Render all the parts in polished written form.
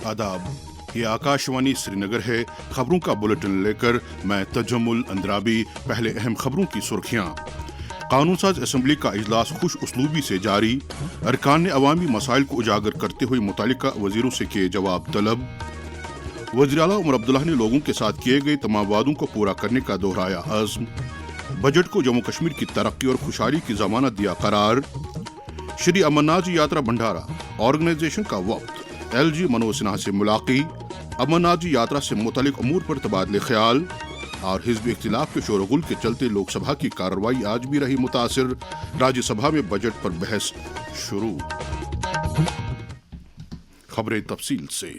आदाब, ये आकाशवाणी श्रीनगर है। खबरों का बुलेटिन लेकर मैं तजम्मुल अंद्राबी। पहले अहम खबरों की सुर्खियां। कानून साज असम्बली का इजलास खुश उसलूबी से जारी। अरकान ने अवामी मसाइल को उजागर करते हुए मुतालिका वजीरों से किए जवाब तलब। वज़ीर आला उमर अब्दुल्ला ने लोगों के साथ किए गए तमाम वादों को पूरा करने का दोहराया अज़्म। बजट को जम्मू कश्मीर की तरक्की और खुशहाली की जमानत दिया करार। श्री अमरनाथ जी यात्रा भंडारा ऑर्गेनाइजेशन का वक्त LG मनोज सिन्हा से मुलाकात। अमरनाथ जी यात्रा से मुतल्लिक अमूर पर तबादले ख्याल। और हिज़्ब इख्तिलाफ के शोरगुल के चलते लोकसभा की कार्रवाई आज भी रही मुतासिर। राज्यसभा में बजट पर बहस शुरू। खबरें तफसील से।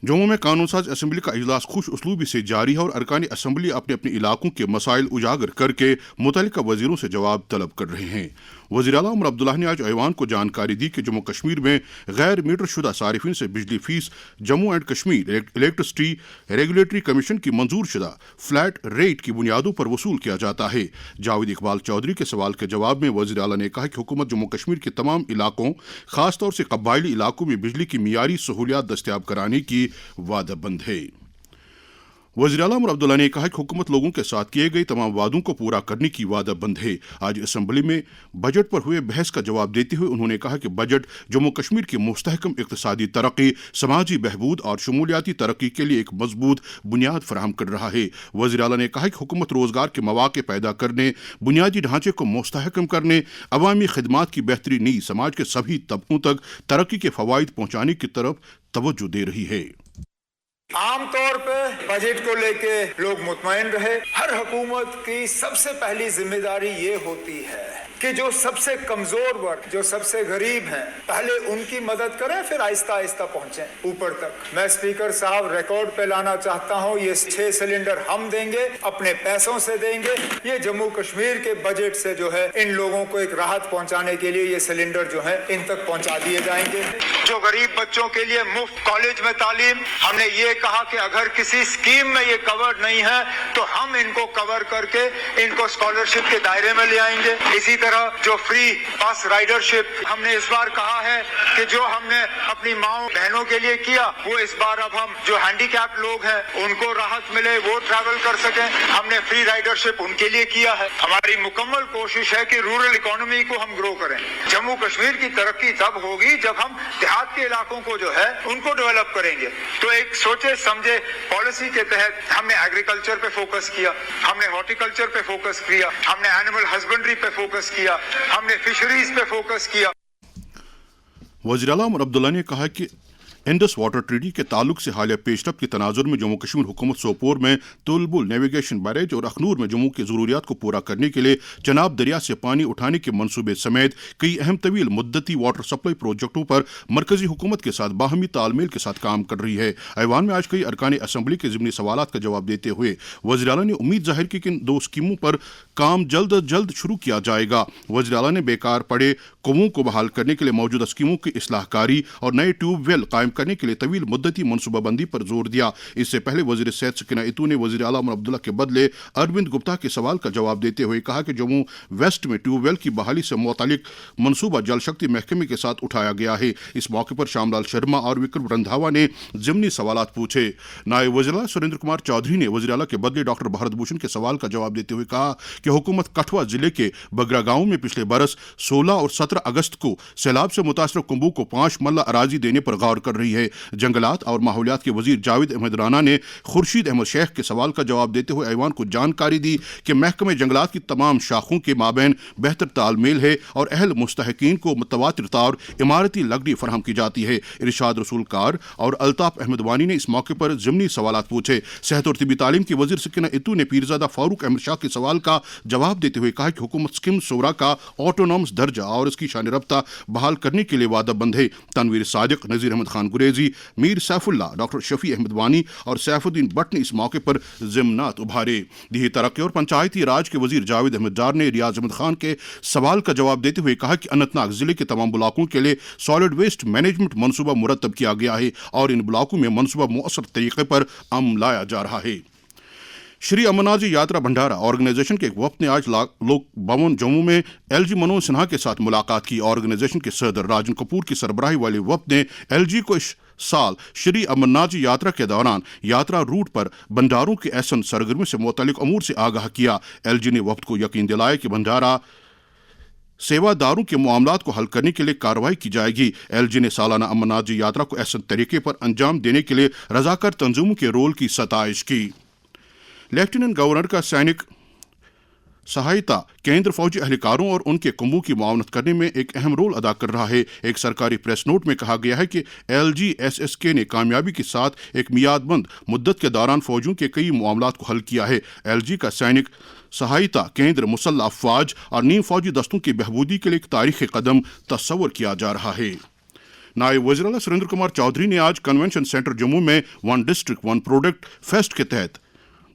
जम्मू में कानून साज असम्बली का इजलास खुश उसलूबी से जारी है और अरकान असम्बली अपने अपने इलाकों के मसाइल उजागर करके मुतल्लिका वजीरों से जवाब तलब कर रहे हैं। वज़ीर आला उमर अब्दुल्ला ने आज ऐवान को जानकारी दी कि जम्मू कश्मीर में गैर मीटर शुदा सारिफिन से बिजली fees Jammu and Kashmir electricity regulatory commission की मंजूर शुदा फ्लैट रेट की बुनियादों पर वसूल किया जाता है। जावेद इकबाल चौधरी के सवाल के जवाब में वज़ीर आला ने कहा कि हुकूमत जम्मू कश्मीर के तमाम इलाकों खासतौर से कबायली इलाकों में बिजली की मियारी सहूलियात दस्तियाब कराने की वादाबंद है। वज़ीर आला उमर अब्दुल्ला ने कहा कि हुकूमत लोगों के साथ किए गए तमाम वादों को पूरा करने की वादाबंद है। आज असम्बली में बजट पर हुए बहस का जवाब देते हुए उन्होंने कहा कि बजट जम्मू कश्मीर की मुस्तहकम इक़्तिसादी तरक्की, समाजी बहबूद और शमूलियाती तरक्की के लिए एक मजबूत बुनियाद फराहम कर रहा है। वज़ीर आला ने कहा कि हुकूमत रोज़गार के मौक़े पैदा करने, बुनियादी ढांचे को मुस्तहकम करने, अवामी खिदमात की बेहतरी नीज़ समाज के सभी तबकों तक तरक्की के फ़वाइद पहुँचाने की तरफ तवज्जो दे रही है। आमतौर पे बजट को लेके लोग मुतमईन रहे। हर हुकूमत की सबसे पहली जिम्मेदारी ये होती है कि जो सबसे कमजोर वर्ग, जो सबसे गरीब हैं, पहले उनकी मदद करें, फिर आहिस्ता आहिस्ता पहुंचें ऊपर तक। मैं स्पीकर साहब रिकॉर्ड पे लाना चाहता हूं, ये 6 सिलेंडर हम देंगे, अपने पैसों से देंगे। ये जम्मू कश्मीर के बजट से जो है इन लोगों को एक राहत पहुंचाने के लिए ये सिलेंडर जो है इन तक पहुंचा दिए जाएंगे। जो गरीब बच्चों के लिए मुफ्त कॉलेज में तालीम, हमने ये कहा कि अगर किसी स्कीम में ये कवर नहीं है तो हम इनको कवर करके इनको स्कॉलरशिप के दायरे में ले आएंगे। इसी तरह जो फ्री बस राइडरशिप हमने इस बार कहा है कि जो हमने अपनी माओ बहनों के लिए किया वो इस बार अब हम जो हैंडीकैप लोग हैं उनको राहत मिले, वो ट्रैवल कर सकें। हमने फ्री राइडरशिप उनके लिए किया है। हमारी मुकम्मल कोशिश है कि रूरल इकोनॉमी को हम ग्रो करें। जम्मू कश्मीर की तरक्की तब होगी जब हम देहात के इलाकों को जो है उनको डेवलप करेंगे। तो एक सोचे समझे पॉलिसी के तहत हमने एग्रीकल्चर पे फोकस किया, हमने हॉर्टिकल्चर पे फोकस किया, हमने एनिमल हस्बेंड्री पे फोकस किया, हमने फिशरीज पे फोकस किया। वज़ीर आला उमर अब्दुल्ला ने कहा कि इंडस वाटर ट्रीटी के ताल्लुक से हालिया पेशरफ के तनाजुर में जम्मू कश्मीर हुकूमत सोपोर में तुलबुल नेविगेशन बैरेज और अखनूर में जम्मू की ज़रूरियात को पूरा करने के लिए चनाब दरिया से पानी उठाने के मनसूबे समेत कई अहम तवील मुद्दती वाटर सप्लाई प्रोजेक्टों पर मरकजी हुकूमत के साथ बाहमी तालमेल के साथ काम कर रही है। ऐवान में आज कई अरकान असम्बली के ज़िमनी सवालात का जवाब देते हुए वज़ीर आला ने उम्मीद जाहिर की कि इन 2 स्कीमों पर काम जल्द अज जल्द शुरू किया जाएगा। वज़ीर आला ने बेकार पड़े कुओं को बहाल करने के लिए मौजूदा स्कीमों की इस्लाहकारी और नए ट्यूबवेल कायम करने के लिए तवील मुद्दती मनसूबाबंदी पर जोर दिया। इससे पहले वज़ीर सेहत सकीना इतू ने वज़ीर आला उमर अब्दुल्ला के बदले अरविंद गुप्ता के सवाल का जवाब देते हुए कहा कि जम्मू वेस्ट में ट्यूबवेल की बहाली से मुतालिक मनसूबा जल शक्ति महकमे के साथ उठाया गया है। इस मौके पर श्यामलाल शर्मा और विक्रम रंधावा ने ज़िमनी सवालात पूछे। नायब वज़ीर सुरेंद्र कुमार चौधरी ने वज़ीर आला के बदले डॉक्टर भारत भूषण के सवाल का जवाब देते हुए कहा कि हुकूमत कठुआ जिले के बगरा गांव में पिछले बरस 16 और 17 अगस्त को सैलाब से मुतासर कुंबू को 5 मल्ला अराजी देने पर गौर कर रही है। जंगलात और माहौलियात के वजीर जावेद अहमद राना ने खुर्शीद अहमद शेख के सवाल का जवाब देते हुए ऐवान को जानकारी दी कि महकमे जंगलात की तमाम शाखों के माबैन बेहतर तालमेल है और अहल मुस्तहकीन को मुतवातिर तौर इमारती लकड़ी फराहम की जाती है। इरशाद रसूल कार और अल्ताफ अहमद वानी ने इस मौके पर ज़िमनी सवालात पूछे। सेहत और तिबी तालीम की वजीर सकीना इतू ने पीरजादा फारूक अहमद शाह के सवाल का जवाब देते हुए कहा कि हुकूमत स्किम सोरा का ऑटोनॉमस दर्जा और इसकी शान रफ्ता बहाल करने के लिए वादाबंद है। तनवीर सादिक, नज़ीर अहमद खान गुरेजी, मीर सैफुल्ला, डॉक्टर शफी अहमद वानी और सैफुद्दीन भट्ट ने इस मौके पर ज़िमनात उभारे। दिही तरक्की और पंचायती राज के वजीर जावेद अहमद डार ने रियाज अहमद खान के सवाल का जवाब देते हुए कहा कि अनंतनाग जिले के तमाम ब्लॉकों के लिए सॉलिड वेस्ट मैनेजमेंट मनसूबा मुरतब किया गया है और इन ब्लॉकों में मनसूबा मुअस्सर तरीके पर अमल लाया जा रहा है। श्री अमरनाथ जी यात्रा भंडारा ऑर्गेनाइजेशन के एक वफ्द ने आज लोक भवन जम्मू में LG मनोज सिन्हा के साथ मुलाकात की। ऑर्गेनाइजेशन के सदर राजन कपूर की सरबराही वाले वफ्द ने LG को साल श्री अमरनाथ जी यात्रा के दौरान यात्रा रूट पर भंडारों की ऐसन सरगर्मी से मुतालिक अमूर से आगाह किया। एलजी ने वफ्द को यकीन दिलाया कि भंडारा सेवादारों के मामलात को हल करने के लिए कार्रवाई की जाएगी। एलजी ने सालाना अमरनाथ जी यात्रा को ऐसे तरीके पर अंजाम देने के लिए रजाकार तंजीमों के रोल की सताइश की। लेफ्टिनेंट गवर्नर का सैनिक सहायता केंद्र फौजी एहलकारों और उनके कुंभों की मुआवनत करने में एक अहम रोल अदा कर रहा है। एक सरकारी प्रेस नोट में कहा गया है कि LGSSK ने कामयाबी के साथ एक मियादबंद मुद्दत के दौरान फौजियों के कई मामलात को हल किया है। LG का सैनिक सहायता केंद्र मुसल्लह अफवाज और नीम फौजी दस्तों की बहबूदी के लिए एक तारीखी कदम तस्वर किया जा रहा है। नायब वज़ीर-ए-आला सुरेंद्र कुमार चौधरी ने आज कन्वेंशन सेंटर जम्मू में one district one product fest के तहत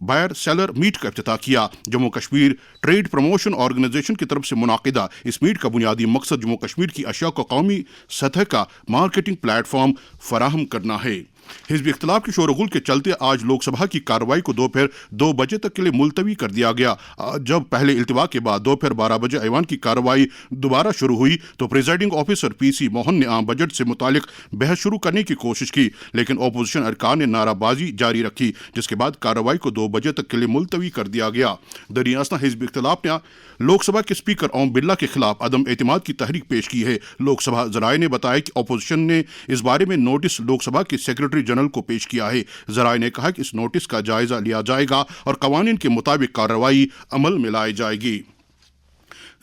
बायर सेलर मीट का इफ्तिताह किया। Jammu Kashmir trade promotion organisation की तरफ से मुनाकिदा इस मीट का बुनियादी मकसद जम्मू कश्मीर की अशिया को कौमी सतह का मार्केटिंग प्लेटफॉर्म फराहम करना है। हिज़्ब इख्तिलाफ के शोरगुल के चलते आज लोकसभा की कार्रवाई को दोपहर 2 बजे तक के लिए मुलतवी कर दिया गया। जब पहले इल्तिवा के बाद दोपहर 12 बजे ऐवान की कार्रवाई दोबारा शुरू हुई तो प्रिजाइडिंग ऑफिसर PC मोहन ने आम बजट से मुतालिक बहस शुरू करने की कोशिश की, लेकिन अपोजिशन अरकान ने नाराबाजी जारी रखी, जिसके बाद कार्रवाई को 2 बजे तक के लिए मुलतवी कर दिया गया। दरियासना हिज़्ब इख्तिलाफ ने लोकसभा के स्पीकर ओम बिरला के खिलाफ अदम एतमाद की तहरीक पेश की है। लोकसभा ज़राए ने बताया कि अपोजिशन ने इस बारे में नोटिस लोकसभा के सेक्रेटरी जनरल को पेश किया है। ज़राए ने कहा कि इस नोटिस का जायजा लिया जाएगा और कवानीन के मुताबिक कार्रवाई अमल में लाई जाएगी।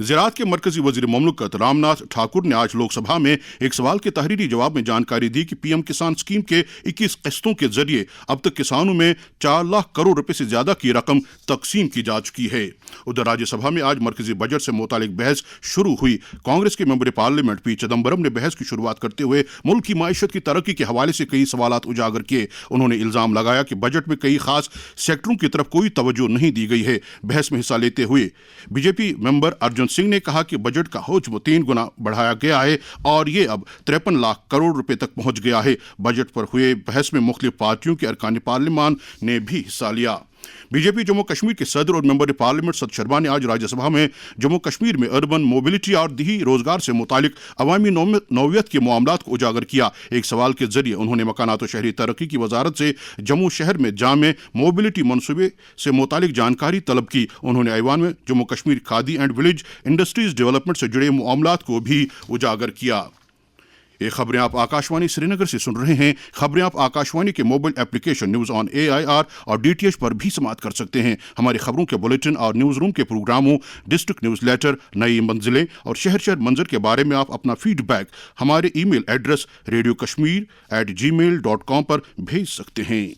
ज़राअत के मरकजी वज़ीर ममलकत रामनाथ ठाकुर ने आज लोकसभा में एक सवाल के तहरीरी जवाब में जानकारी दी कि PM किसान स्कीम के 21 किस्तों के जरिए अब तक किसानों में 4 लाख करोड़ रुपए से ज्यादा की रकम तकसीम की जा चुकी है। उधर राज्यसभा में आज मरकजी बजट से मुतालिक बहस शुरू हुई। कांग्रेस के मेंबर पार्लियामेंट P चिदम्बरम ने बहस की शुरुआत करते हुए मुल्क की माईशत की तरक्की के हवाले से कई सवालात उजागर किए। उन्होंने इल्जाम लगाया कि बजट में कई खास सेक्टरों की तरफ कोई तवज्जो नहीं दी गई है। बहस में हिस्सा लेते हुए बीजेपी मेंबर अर्जुन सिंह ने कहा कि बजट का हजम 3 गुना बढ़ाया गया है और ये अब 53 लाख करोड़ रुपए तक पहुंच गया है। बजट पर हुए बहस में मुख्तलिफ पार्टियों के अरकान पार्लियामान ने भी हिस्सा लिया। बीजेपी जम्मू कश्मीर के सदर और मेंबर पार्लियामेंट सद शर्मा ने आज राज्यसभा में जम्मू कश्मीर में अर्बन मोबिलिटी और दिही रोजगार से मुतालिक अवामी नौवियत के मामलात को उजागर किया। एक सवाल के जरिए उन्होंने मकानात और शहरी तरक्की की वजारत से जम्मू शहर में जामे मोबिलिटी मनसूबे से मुतालिक जानकारी तलब की। उन्होंने ऐवान में Jammu Kashmir khadi and village industries development से जुड़े मामलात को भी उजागर किया। ये खबरें आप आकाशवाणी श्रीनगर से सुन रहे हैं। खबरें आप आकाशवाणी के mobile application news on AIR और DTH पर भी समाअत कर सकते हैं। हमारी खबरों के बुलेटिन और न्यूज़ रूम के प्रोग्रामों, डिस्ट्रिक्ट न्यूज़ लेटर, नई मंजिलें और शहर मंजर के बारे में आप अपना फीडबैक हमारे ईमेल एड्रेस radiokashmir@gmail.com पर भेज सकते हैं।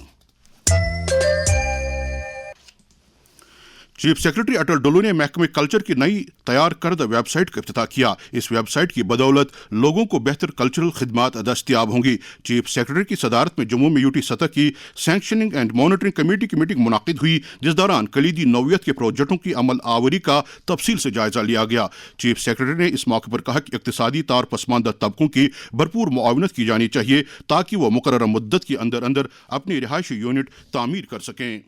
चीफ सेक्रेटरी अटल डुल्लू ने महकमे कल्चर की नई तैयार करदा वेबसाइट का इफ्तिताह किया। इस वेबसाइट की बदौलत लोगों को बेहतर कल्चरल खिदमात दस्तयाब होंगी। चीफ सेक्रेटरी की सदारत में जम्मू में UT सतह की सैंक्शनिंग एंड मॉनिटरिंग कमेटी की मीटिंग मुनाकिद हुई, जिस दौरान कलीदी नौवियत के प्रोजेक्टों की अमल आवरी का तफसील से जायजा लिया गया। चीफ सेक्रेटरी ने इस मौके पर कहा कि इक्तिसादी तौर पसमानदा तबकों की भरपूर मुआवनत की जानी चाहिए ताकि वह मुकर्रर मुद्दत के अंदर अंदर अपनी रिहायशी यूनिट तामीर कर सकें।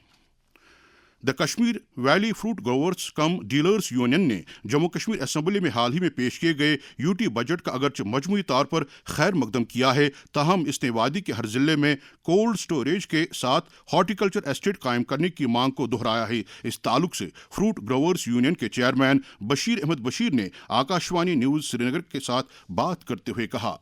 The Kashmir valley fruit growers come dealers union ने जम्मू कश्मीर असेंबली में हाल ही में पेश किए गए UT बजट का अगरचे मजमूई तौर पर खैर मकदम किया है, ताहम इसने वादी के हर जिले में कोल्ड स्टोरेज के साथ हॉर्टिकल्चर एस्टेट कायम करने की मांग को दोहराया है। इस ताल्लुक से फ्रूट ग्रोवर्स यूनियन के चेयरमैन बशीर अहमद बशीर ने आकाशवाणी न्यूज़ श्रीनगर के साथ बात करते हुए कहा,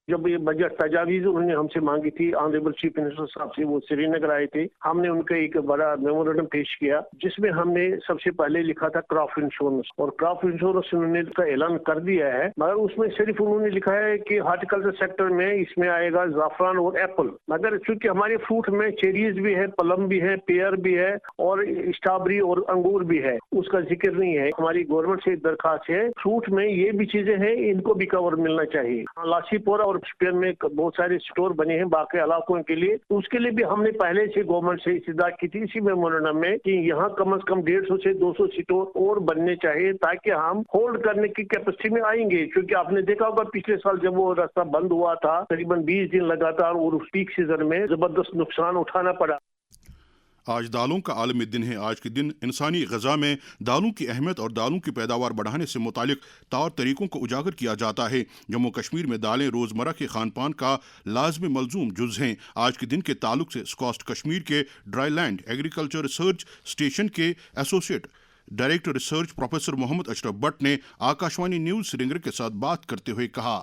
जब ये बजट तजावीज़ उन्होंने हमसे मांगी थी, ऑनरेबल चीफ मिनिस्टर साहब से, वो श्रीनगर आए थे। हमने उनका एक बड़ा मेमोरेंडम पेश किया जिसमें हमने सबसे पहले लिखा था क्रॉप इंश्योरेंस, और क्रॉप इंश्योरेंस उन्होंने का ऐलान कर दिया है, मगर उसमें सिर्फ उन्होंने लिखा है कि हॉर्टिकल्चर सेक्टर में इसमें आएगा ज़ाफ़रान और एप्पल। मगर चूंकि हमारे फ्रूट में चेरीज भी है, प्लम भी है, पेयर भी है और स्ट्रॉबेरी और अंगूर भी है, उसका जिक्र नहीं है। हमारी गवर्नमेंट से दरखास्त है, फ्रूट में ये भी चीजें हैं, इनको भी कवर मिलना चाहिए। लासीपुर और शोपियान में बहुत सारे स्टोर बने हैं बाकी इलाकों के लिए, तो उसके लिए भी हमने पहले से गवर्नमेंट से इस्तदा की थी इसी मेमोरेंडम में कि यहाँ कम से कम 150 से 200 स्टोर और बनने चाहिए ताकि हम होल्ड करने की कैपेसिटी में आएंगे। क्योंकि आपने देखा होगा पिछले साल जब वो रास्ता बंद हुआ था, करीबन 20 दिन लगातार और उस पीक सीजन में जबरदस्त नुकसान उठाना पड़ा। آج دالوں کا عالمی دن ہے۔ آج کے دن انسانی غذا میں دالوں کی اہمیت اور دالوں کی پیداوار بڑھانے سے متعلق طور طریقوں کو اجاگر کیا جاتا ہے۔ جموں کشمیر میں دالیں روزمرہ کے خان پان کا لازمی ملزوم جز ہیں۔ آج کے دن کے تعلق سے اسکاسٹ کشمیر کے dry land agriculture research station کے associate director research professor Muhammad Ashraf Bhat نے آکاشوانی نیوز سری نگر کے ساتھ بات کرتے ہوئے کہا،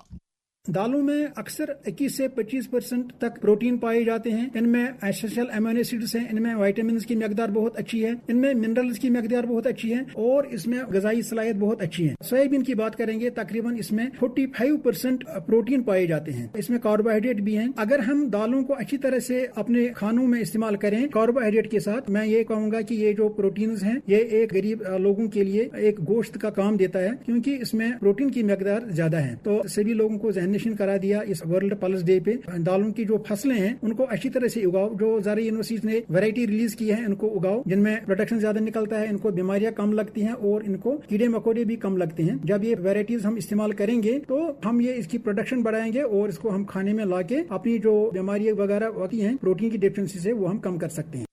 دالوں میں اکثر 21 سے 25% تک پروٹین پائے جاتے ہیں۔ ان میں ایسینشل امینو ایسڈز ہیں، ان میں وائٹامنز کی مقدار بہت اچھی ہے، ان میں منرلز کی مقدار بہت اچھی ہے اور اس میں غذائی صلاحیت بہت اچھی ہے۔ سویابین کی بات کریں گے، تقریباً اس میں 45% پروٹین پائے جاتے ہیں۔ اس میں کاربوہائیڈریٹ بھی ہیں۔ اگر ہم دالوں کو اچھی طرح سے اپنے کھانوں میں استعمال کریں کاربوہائیڈریٹ کے ساتھ، میں یہ کہوں گا کہ یہ جو پروٹینز ہیں یہ ایک غریب لوگوں کے لیے ایک گوشت کا کام دیتا ہے، کیونکہ اس میں پروٹین کی مقدار زیادہ ہے۔ تو سبھی لوگوں کو ذہن نشین کرا دیا اس ورلڈ پلس ڈے پہ، دالوں کی جو فصلیں ہیں ان کو اچھی طرح سے اگاؤ۔ جو زرعی یونیورسٹی نے ویرائٹی ریلیز کی ہے ان کو اگاؤ، جن میں پروڈکشن زیادہ نکلتا ہے، ان کو بیماریاں کم لگتی ہیں اور ان کو کیڑے مکوڑے بھی کم لگتے ہیں۔ جب یہ ویرائٹیز ہم استعمال کریں گے تو ہم یہ اس کی پروڈکشن بڑھائیں گے اور اس کو ہم کھانے میں لا کے اپنی جو بیماریاں وغیرہ ہوتی ہیں پروٹین کی ڈیفیشنسی سے وہ ہم کم کر سکتے ہیں۔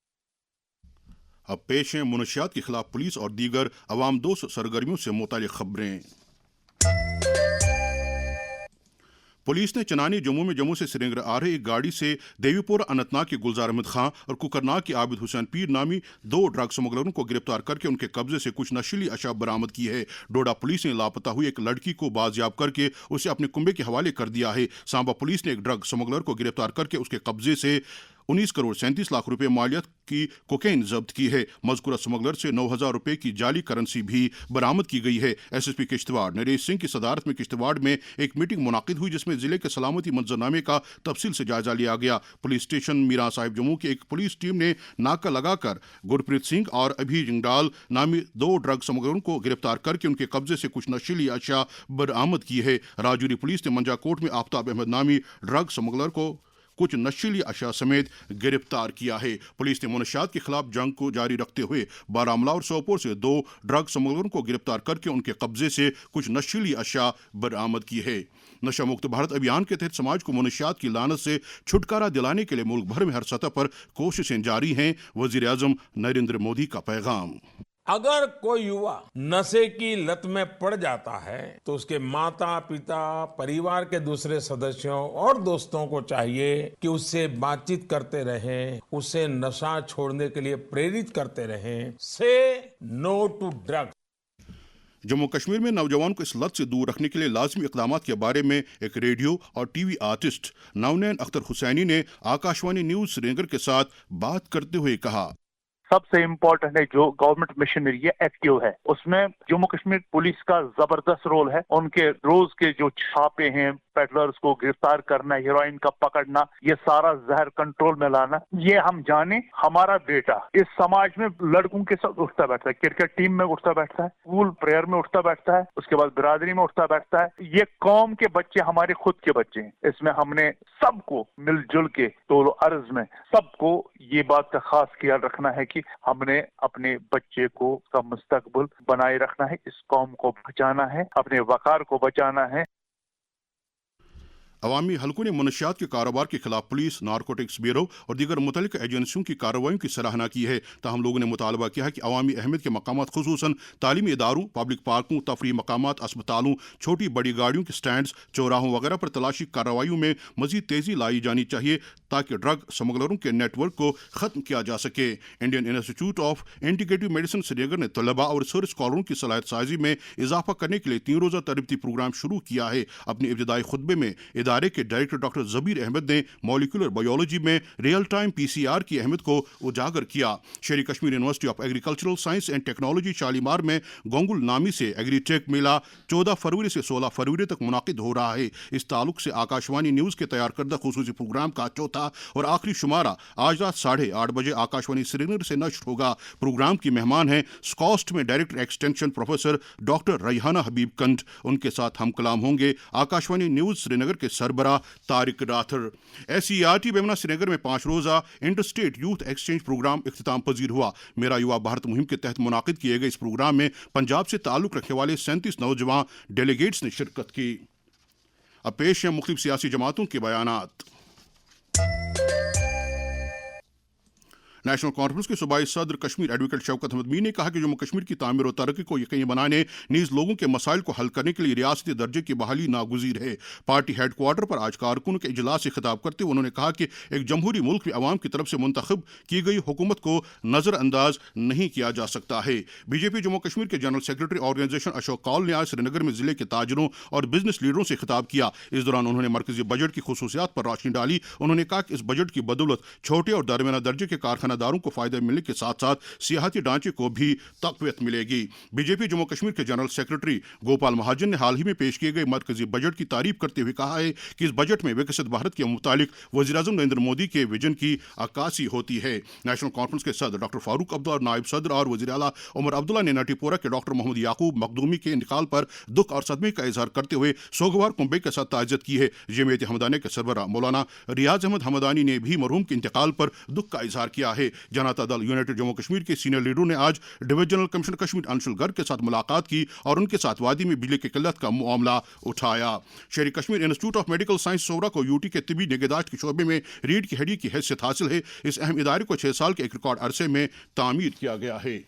اب پیش ہیں منشیات کے خلاف پولیس اور دیگر عوام دوست سرگرمیوں سے متعلق خبریں۔ پولیس نے چنانی جموں میں جموں سے سری نگر آ رہے ایک گاڑی سے دیوی پورہ اننت ناگ کے گلزار احمد خان اور کوکرناگ کے عابد حسین پیر نامی 2 ڈرگ سمگلروں کو گرفتار کر کے ان کے قبضے سے کچھ نشیلی اشیاء برآمد کی ہے۔ ڈوڈا پولیس نے لاپتہ ہوئی ایک لڑکی کو بازیاب کر کے اسے اپنے کنبے کے حوالے کر دیا ہے۔ سانبا پولیس نے ایک ڈرگ سمگلر کو گرفتار کر کے اس کے قبضے سے 19 کروڑ 37 لاکھ روپے مالیت کی کوکین ضبط کی ہے۔ مذکورہ سمگلر سے 9,000 روپے کی جعلی کرنسی بھی برآمد کی گئی ہے۔ S S P Kishtwar Naresh Singh کی صدارت میں کشتواڑ میں ایک میٹنگ منعقد ہوئی جس میں ضلع کے سلامتی منظرنامے کا تفصیل سے جائزہ لیا گیا۔ پولیس اسٹیشن میراں صاحب جموں کی ایک پولیس ٹیم نے ناکہ لگا کر گرپریت سنگھ اور ابھی جنگڈال نامی 2 ڈرگ سمگلروں کو گرفتار کر کے ان کے قبضے سے کچھ نشیلی اشیاء برآمد کی ہے۔ راجوری پولیس نے منجا کوٹ میں آفتاب احمد نامی ڈرگ سمگلر کو کچھ نشیلی اشیاء سمیت گرفتار کیا ہے۔ پولیس نے منشیات کے خلاف جنگ کو جاری رکھتے ہوئے بارہمولہ اور سوپور سے 2 ڈرگ سمگلروں کو گرفتار کر کے ان کے قبضے سے کچھ نشیلی اشیاء برآمد کی ہے۔ نشہ مکت بھارت ابھیان کے تحت سماج کو منشیات کی لعنت سے چھٹکارا دلانے کے لیے ملک بھر میں ہر سطح پر کوششیں جاری ہیں۔ وزیر اعظم نریندر مودی کا پیغام۔ اگر کوئی یوا نشے کی لت میں پڑ جاتا ہے تو اس کے ماتا پتا پریوار کے دوسرے سدسیوں اور دوستوں کو چاہیے کہ اس سے بات چیت کرتے رہیں، اسے نشہ چھوڑنے کے لیے پریرت کرتے رہیں۔ سے نو ٹو ڈرگس۔ جموں کشمیر میں نوجوان کو اس لت سے دور رکھنے کے لیے لازمی اقدامات کے بارے میں ایک ریڈیو اور ٹی وی آرٹسٹ نونین اختر حسینی نے آکاشوانی نیوز سری نگر کے ساتھ بات کرتے ہوئے کہا، سب سے امپورٹنٹ ہے جو گورنمنٹ مشنری ہے ایکٹیو ہے، اس میں جموں کشمیر پولیس کا زبردست رول ہے۔ ان کے روز کے جو چھاپے ہیں، پیڈلرز کو گرفتار کرنا، ہیروئن کا پکڑنا، یہ سارا زہر کنٹرول میں لانا، یہ ہم جانے ہمارا بیٹا اس سماج میں لڑکوں کے ساتھ اٹھتا بیٹھتا ہے، کرکٹ ٹیم میں اٹھتا بیٹھتا ہے، اسکول پریئر میں اٹھتا بیٹھتا ہے، اس کے بعد برادری میں اٹھتا بیٹھتا ہے۔ یہ قوم کے بچے ہمارے خود کے بچے ہیں۔ اس میں ہم نے سب کو مل جل کے طول و عرض میں سب کو یہ بات کا خاص خیال رکھنا ہے کہ ہم نے اپنے بچے کو کا مستقبل بنائے رکھنا ہے، اس قوم کو بچانا ہے، اپنے وقار کو بچانا ہے۔ عوامی حلقوں نے منشیات کے کاروبار کے خلاف پولیس، نارکوٹکس بیورو اور دیگر متعلقہ ایجنسیوں کی کارروائیوں کی سراہنا کی ہے۔ تاہم لوگوں نے مطالبہ کیا ہے کہ عوامی اہمیت کے مقامات خصوصاً تعلیمی اداروں، پبلک پارکوں، تفریحی مقامات، اسپتالوں، چھوٹی بڑی گاڑیوں کے سٹینڈز، چوراہوں وغیرہ پر تلاشی کارروائیوں میں مزید تیزی لائی جانی چاہیے تاکہ ڈرگ سمگلروں کے نیٹ ورک کو ختم کیا جا سکے۔ Indian institute of integrative medicine Srinagar نے طلباء اور ریسرچ اسکالروں کی صلاحیت سازی میں اضافہ کرنے کے لیے 3 روزہ تربیتی پروگرام شروع کیا ہے۔ اپنے ابتدائی خطبے میں ادارے کے ڈائریکٹر ڈاکٹر زبیر احمد نے مولیکولر بایولوجی میں ریئل ٹائم PCR کی اہمیت کو اجاگر کیا۔ Sher-e Kashmir university of agricultural science and technology Shalimar میں گونگل نامی سے ایگری ٹیک میلہ 14 فروری سے 16 فروری تک منعقد ہو رہا ہے۔ اس تعلق سے آکاشوانی نیوز کے تیار کردہ خصوصی پروگرام کا چوتھا اور آخری شمارہ آج رات 8:30 بجے آکاشوانی سری نگر سے نشر ہوگا۔ پروگرام کی مہمان ہیں اسکاسٹ میں director extension professor doctor Rehana Habib Kund. ان کے ساتھ ہم کلام ہوں گے آکاشوانی نیوز سری نگر کے سربراہ طارق راتھر۔ SCERT بیمنا سری نگر میں 5 روزہ inter state youth exchange programme اختتام پذیر ہوا۔ میرا یوا بھارت مہم کے تحت منعقد کیے گئے اس پروگرام میں پنجاب سے تعلق رکھنے والے 37 نوجوان ڈیلیگیٹس نے شرکت کی۔ اب پیش ہیں مختلف سیاسی جماعتوں کے بیانات۔ नेशनल कॉन्फ्रेंस के सूबाई सदर कश्मीर एडवोकेट शौकत अहमद मीर ने कहा कि जम्मू कश्मीर की तामीर और तरक्की को यकीनी बनाने नीज लोगों के मसाइल को हल करने के लिए रियासती दर्जे की बहाली नागुज़ीर है। पार्टी हेडक्वार्टर पर आज कारकुनों के इजलास से खिताब करते हुए उन्होंने कहा कि एक जमहूरी मुल्क में अवाम की तरफ से मुंतखब की गई हुकूमत को नज़रअंदाज नहीं किया जा सकता है। बीजेपी जम्मू कश्मीर के general secretary organisation Ashok Kaul ने आज श्रीनगर में जिले के ताजरों और बिजनेस लीडरों से खिताब किया। इस दौरान उन्होंने मरकजी बजट की खुसूसियात पर रोशनी डाली। उन्होंने कहा कि इस बजट की बदौलत छोटे और दरमियाना दर्जे के कारखानादारों को फायदा मिलने के साथ साथ सियाहती ढांचे को भी तक़वियत मिलेगी। बीजेपी जम्मू कश्मीर के जनरल सेक्रेटरी गोपाल महाजन ने हाल ही में पेश किए गए मरकजी बजट की तारीफ करते हुए कहा है कि इस बजट में विकसित भारत के मुतालिक वज़ीर-ए-आज़म नरेंद्र मोदी के विजन की अक्कासी होती है। नेशनल कॉन्फ्रेंस के सदर डॉक्टर फारूक अब्दुल्ला, नायब सदर और वज़ीर आला उमर अब्दुल्ला ने नटीपोरा के डॉक्टर मोहम्मद याकूब मखदूमी के इंतकाल पर दुख और सदमे का इजहार करते हुए सोगवार कुंबे के साथ ताज़ियत की है। जमीयत हमदानी के सरबराह मौलाना रियाज अहमद हमदानी ने भी मरहूम के इंतकाल पर दुख का इजहार किया है। जनता दल यूनाइटेड जम्मू कश्मीर के सीनियर लीडरों ने आज डिविजनल कमिश्नर कश्मीर अंशुल गर्ग के साथ मुलाकात की और उनके साथ वादी में बिजली की किल्लत का मामला उठाया। Sher Kashmir institute of medical science Soura को यूटी के तिबी निगहदाश्त के शोबे में रीढ़ की हड्डी की हैसियत हासिल है। इस अहम इदारे को 6 साल के एक रिकॉर्ड अरसे में तामीर किया गया है।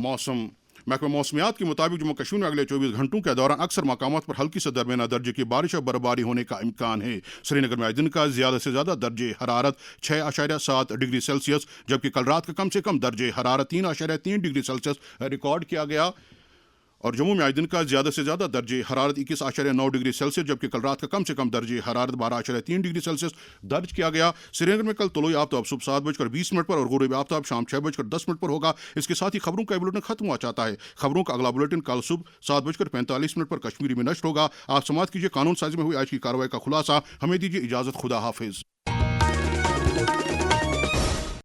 मौसम महकमा मौसमियात के मुताबिक जम्मू कश्मीर में अगले 24 घंटों के दौरान अक्सर मकामात पर हल्की से दरमियाना दर्जे की बारिश और बर्फबारी होने का इम्कान है। श्रीनगर में आज दिन का ज़्यादा से ज़्यादा दर्जे हरारत 6.7 डिग्री सेल्सियस जबकि कल रात का कम से कम दर्जे हरारत 3.3 डिग्री सेल्सियस रिकॉर्ड किया गया और जम्मू में आज दिन का ज़्यादा से ज़्यादा दर्जे हरारत 21.9 डिग्री सेल्सियस जबकि कल रात का कम से कम दर्जे हरारत 12.3 डिग्री सेल्सियस दर्ज किया गया। श्रीनगर में कल तुलुई आफ्ताब सुबह 7:20 पर और गुरूब आफ्ताब शाम 6:10 पर होगा। इसके साथ ही खबरों का बुलेटिन खत्म हुआ चाहता है। खबरों का अगला बुलेटिन कल सुबह 7:45 पर कश्मीरी में नष्ट होगा। आप समाप्त कीजिए कानून साजी में हुई आज की कार्रवाई का खुलासा। हमें दीजिए इजाज़त। खुदा हाफिज।